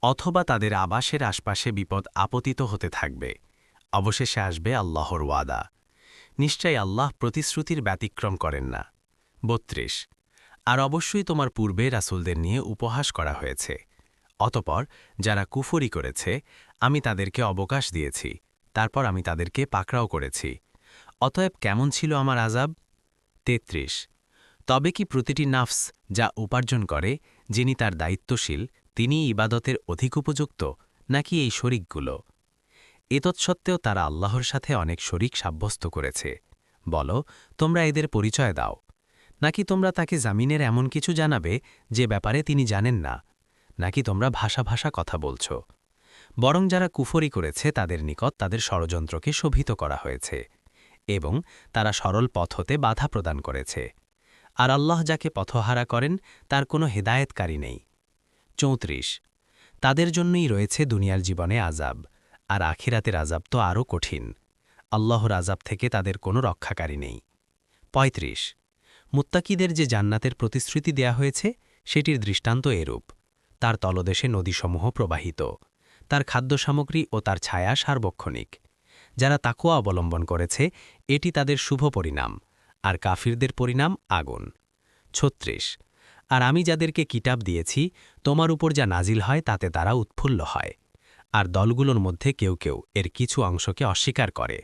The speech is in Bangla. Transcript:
অথবা তাদের আবাসের আশপাশে বিপদ আপতিত হতে থাকবে। অবশেষে আসবে আল্লাহর ওয়াদা। নিশ্চয়ই আল্লাহ প্রতিশ্রুতির ব্যতিক্রম করেন না। ৩২ আর অবশ্যই তোমার পূর্বে রাসূলদের নিয়ে উপহাস করা হয়েছে। অতপর যারা কুফরি করেছে আমি তাদেরকে অবকাশ দিয়েছি, তারপর আমি তাদেরকে পাকড়াও করেছি। অতএব কেমন ছিল আমার আযাব? ৩৩ তবে কি প্রতিটি নাফস যা উপার্জন করে, যিনি তার দায়িত্বশীল, তিনি ইবাদতের অধিক উপযুক্ত, নাকি এই শরিকগুলো? এতৎসত্ত্বেও তারা আল্লাহর সাথে অনেক শরিক সাব্যস্ত করেছে। বলো, তোমরা এদের পরিচয় দাও। নাকি তোমরা তাকে জামিনের এমন কিছু জানাবে যে ব্যাপারে তিনি জানেন না? নাকি তোমরা ভাষা ভাষা কথা বলছ? বরং যারা কুফরি করেছে তাদের নিকট তাদের ষড়যন্ত্রকে শোভিত করা হয়েছে এবং তারা সরল পথ হতে বাধা প্রদান করেছে। আর আল্লাহ যাকে পথহারা করেন তার কোনো হেদায়েতকারী নেই। ৩৪ তাদের জন্যই রয়েছে দুনিয়ার জীবনে আযাব, আর আখিরাতের আযাব তো আরও কঠিন। আল্লাহর আযাব থেকে তাদের কোনো রক্ষাকারী নেই। ৩৫ মুত্তাকিদের যে জান্নাতের প্রতিশ্রুতি দেয়া হয়েছে সেটির দৃষ্টান্ত এরূপ। তার তলদেশে নদীসমূহ প্রবাহিত, তার খাদ্যসামগ্রী ও তার ছায়া সার্বক্ষণিক। যারা তাকওয়া অবলম্বন করেছে এটি তাদের শুভ পরিণাম, আর কাফিরদের পরিণাম আগুন। ৩৬ আর আমি যাদেরকে কিতাব দিয়েছি তোমার উপর যা নাজিল হয় তাতে তারা উৎফুল্ল হয়, আর দলগুলোর মধ্যে কেউ কেউ এর কিছু অংশকে অস্বীকার করে।